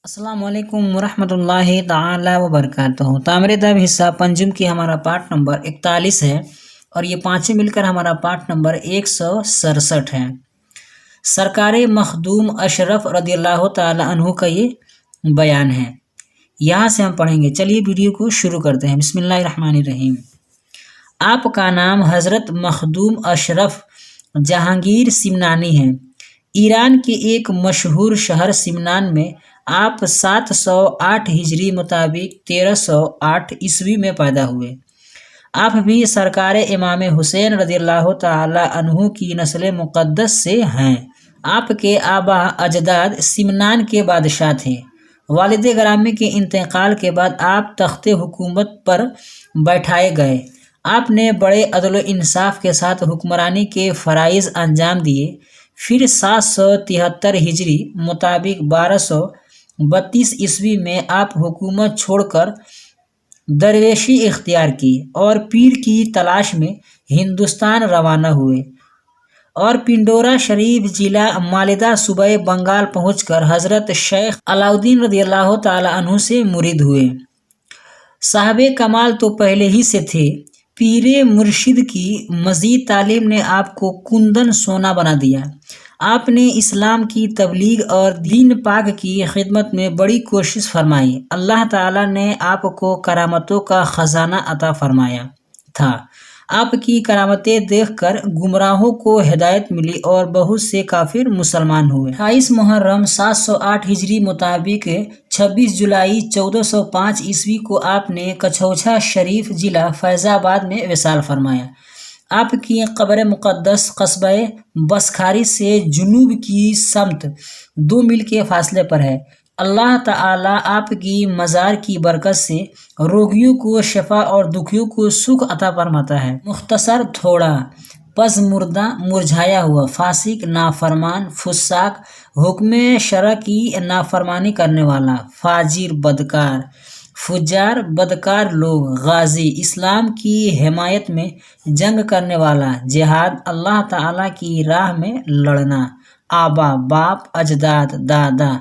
السلام علیکم ورحمۃ اللہ تعالی وبرکاتہ۔ تعمیر ادب حصہ پنجم کی ہمارا پارٹ نمبر 41 ہے اور یہ پانچیں مل کر ہمارا پارٹ نمبر 167 ہے۔ سرکار مخدوم اشرف رضی اللہ تعالی عنہ کا یہ بیان ہے، یہاں سے ہم پڑھیں گے۔ چلیے ویڈیو کو شروع کرتے ہیں۔ بسم اللہ الرحمن الرحیم۔ آپ کا نام حضرت مخدوم اشرف جہانگیر سمنانی ہے۔ ایران کے ایک مشہور شہر سمنان میں آپ 708 ہجری مطابق 1308 عیسوی میں پیدا ہوئے۔ آپ بھی سرکار امام حسین رضی اللہ تعالی عنہ کی نسل مقدس سے ہیں۔ آپ کے آبا اجداد سمنان کے بادشاہ تھے۔ والد گرامی کے انتقال کے بعد آپ تخت حکومت پر بیٹھائے گئے۔ آپ نے بڑے عدل و انصاف کے ساتھ حکمرانی کے فرائض انجام دیے۔ پھر 773 ہجری مطابق 1232 عیسوی میں آپ حکومت چھوڑ کر درویشی اختیار کی اور پیر کی تلاش میں ہندوستان روانہ ہوئے اور پنڈورا شریف ضلع مالدہ صوبہ بنگال پہنچ کر حضرت شیخ علاؤدین رضی اللہ تعالی عنہ سے مرید ہوئے۔ صاحب کمال تو پہلے ہی سے تھے، پیر مرشد کی مزید تعلیم نے آپ کو کندن سونا بنا دیا۔ آپ نے اسلام کی تبلیغ اور دین پاک کی خدمت میں بڑی کوشش فرمائی۔ اللہ تعالیٰ نے آپ کو کرامتوں کا خزانہ عطا فرمایا تھا۔ آپ کی کرامتیں دیکھ کر گمراہوں کو ہدایت ملی اور بہت سے کافر مسلمان ہوئے۔ 28 محرم 708 ہجری مطابق 26 جولائی 1405 عیسوی کو آپ نے کچھوچھا شریف ضلع فیض آباد میں وصال فرمایا۔ آپ کی قبر مقدس قصبہ بسکھاری سے جنوب کی سمت 2 میل کے فاصلے پر ہے۔ اللہ تعالیٰ آپ کی مزار کی برکت سے روگیوں کو شفا اور دکھیوں کو سکھ عطا فرماتا ہے۔ مختصر تھوڑا پس مردہ مرجھایا ہوا، فاسق، نافرمان، فساق، حکم شرع کی نافرمانی کرنے والا، فاجر، بدکار، فجار، بدکار لوگ، غازی، اسلام کی حمایت میں جنگ کرنے والا، جہاد، اللہ تعالیٰ کی راہ میں لڑنا، آبا، باپ، اجداد، دادا،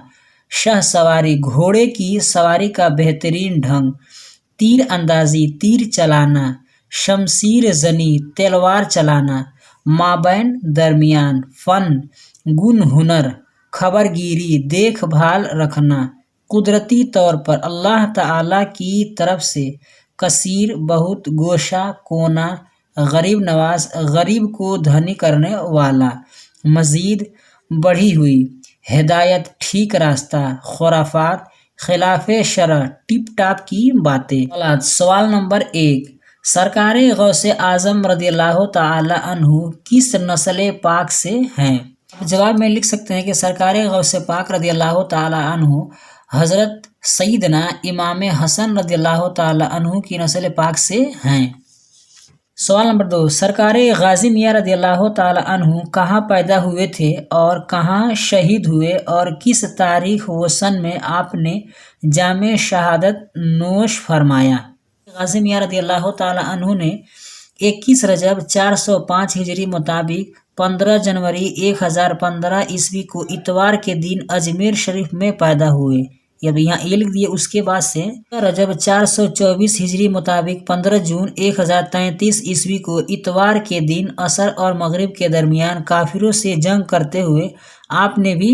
شہ سواری، گھوڑے کی سواری کا بہترین ڈھنگ، تیر اندازی، تیر چلانا، شمشیر زنی، تلوار چلانا، مابین درمیان، فن، گن، ہنر، خبر گیری، دیکھ بھال رکھنا، قدرتی طور پر اللہ تعالیٰ کی طرف سے کثیر، بہت، گوشہ، کونا، غریب نواز، غریب کو دھنی کرنے والا، مزید، بڑھی ہوئی، ہدایت، ٹھیک راستہ، خرافات، خلاف شرع، ٹپ ٹاپ کی باتیں۔ سوال نمبر 1، سرکار غوث اعظم رضی اللہ تعالی عنہ کس نسل پاک سے ہیں؟ جواب میں لکھ سکتے ہیں کہ سرکار غوث پاک رضی اللہ تعالی عنہ حضرت سیدنا امام حسن رضی اللہ تعالی عنہ کی نسل پاک سے ہیں۔ سوال نمبر 2، سرکار غازی میاں رضی اللہ تعالی عنہ کہاں پیدا ہوئے تھے اور کہاں شہید ہوئے اور کس تاریخ و سن میں آپ نے جام شہادت نوش فرمایا؟ غازی میاں رضی اللہ تعالی عنہ نے 21 رجب 405 ہجری مطابق 15 جنوری 1015 عیسوی کو اتوار کے دن اجمیر شریف میں پیدا ہوئے۔ اب یہاں یہ لکھ دیے، اس کے بعد سے رجب 424 ہجری مطابق 15 جون 1033 عیسوی کو اتوار کے دن عصر اور مغرب کے درمیان کافروں سے جنگ کرتے ہوئے آپ نے بھی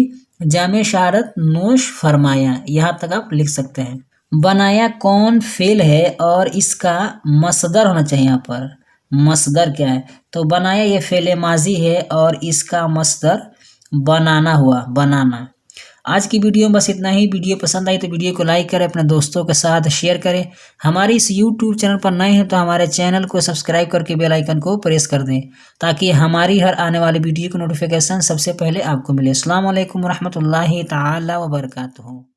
جام شہادت نوش فرمایا۔ یہاں تک آپ لکھ سکتے ہیں۔ بنایا کون فعل ہے اور اس کا مصدر ہونا چاہیے؟ یہاں پر مصدر کیا ہے؟ تو بنایا یہ فعل ماضی ہے اور اس کا مصدر بنانا ہوا، بنانا۔ آج کی ویڈیو میں بس اتنا ہی۔ ویڈیو پسند آئی تو ویڈیو کو لائک کریں، اپنے دوستوں کے ساتھ شیئر کریں۔ ہماری اس یوٹیوب چینل پر نئے ہیں تو ہمارے چینل کو سبسکرائب کر کے بیل آئیکن کو پریس کر دیں تاکہ ہماری ہر آنے والی ویڈیو کی نوٹیفیکیشن سب سے پہلے آپ کو ملے۔ السلام علیکم ورحمۃ اللہ تعالی وبرکاتہ۔